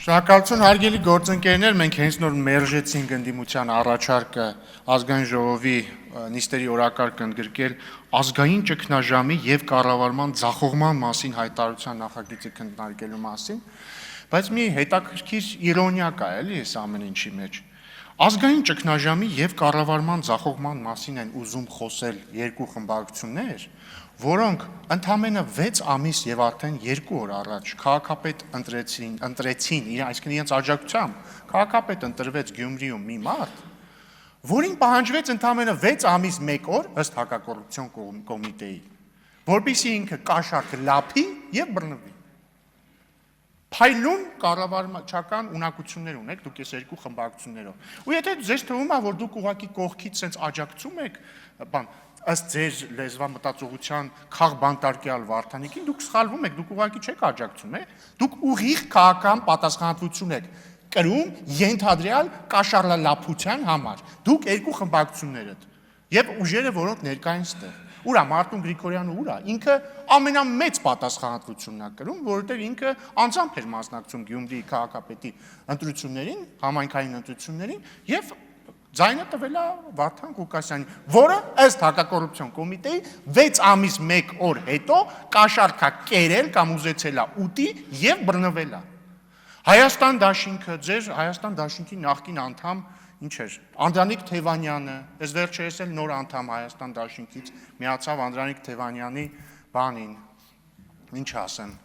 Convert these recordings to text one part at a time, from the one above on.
Շնորհակալություն հարգելի գործընկերներ, մենք հենց նոր մերժեցինք ընդդիմության առաջարկը ազգային ժողովի նիստերի օրակարգը ընդգրկել ազգային ճգնաժամի եւ կառավարման ձախողման մասին հայտարարության նախագիծը քննարկելու մասին, բայց մի հետաքրքիր իրոնիա կա, էլի, այս ամեն ինչի մեջ։ Ազգային ճգնաժամի եւ կառավարման ձախողման մասին են ուզում խոսել երկու խմբակցություններ, որոնք ընդամենը 6 ամիս եւ արդեն 2 օր առաջ քաղաքապետ ընտրեցին, այսինքն իրենց աջակցությամբ քաղաքապետ ընտրվեց Գյումրիում մի մարդ, որին պահանջվեց ընդամենը 6 ամիս 1 օր ըստ հակակոռուպցիոն կոմիտեի, որպեսզի ինքը կաշառքը լափի եւ բռնվի։ Փայլուն կառավարչական ունակություններ ունեք դուք այս երկու խմբակցություններով։ Ու եթե ձեզ թվում է, որ դուք ուղղակի կողքից sense աջակցում եք, ըստ ձեր լեզվամտածողության քաղբանտարկյալ Վարդանիկին, դուք սխալվում եք, դուք ուղղակի չեք աջակցում, դուք ուղիղ քաղաքական պատասխանատվություն եք կրում ենթադրյալ կաշառլափության համար։ Դուք երկու խմբակցություններդ եւ ուժերը, որոնք ներկա են ստեղ։ Ուրա Մարտուն Գրիգորյանը ուրա, ինքը ամենամեծ պատասխանատվությունն է կրում, որովհետև ինքը անձամբ էր մասնակցում Գյումրիի քաղաքապետի ընտրություններին, համայնքային ընտրություններին եւ ձայնը տվել է Վարդան Ղուկասյանին, որը ըստ հակակոռուպցիոն կոմիտեի 6 ամիս 1 օր հետո կաշառք է կերել կամ ուզեցել է ուտի եւ բռնվել է։ Հայաստան դաշինքը, ձեր Հայաստան դաշինքի նախկին անդամ ինչ էր, Անդրանիկ Թևանյանը, այս վերջերս էլ նոր անդամ Հայաստան դաշինքից միացավ Անդրանիկ Թևանյանի բանին, ինչ ասեմ,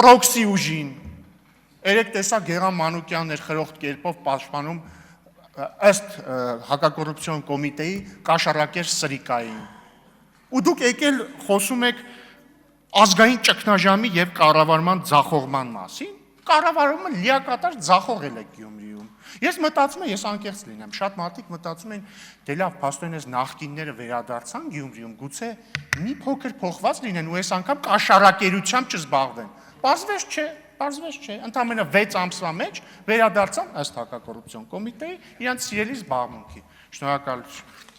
պրոքսի ուժին, երեք տեսա Գեղամ Մանուկյանն էր խրոխտ կերպով պաշտպանում ըստ հակակոռուպցիոն կոմիտեի կաշառակեր Սրիկային։ Ու դուք եկել խոսում եք ազգային ճգնաժամի եւ կառավարման ձախողման մասին, կառավարումը լիակատար ձախողել է Գյումրիում։ Ես մտածում եմ, ես անկեղծ լինեմ, շատ մարդիկ մտածում են, դե լավ, փաստորեն այս նախկինները վերադարձան Գյումրիում, գուցե մի փոքր փոխված լինեն ու այս անգամ կաշառակերությամբ չզբաղվեն։ Պարզվեց չէ, ընդամենը 6 ամսվա մեջ վերադարձան ըստ հակակոռուպցիոն կոմիտեի իրենց սիրելի զբաղմունքի։ Շնորհակալություն։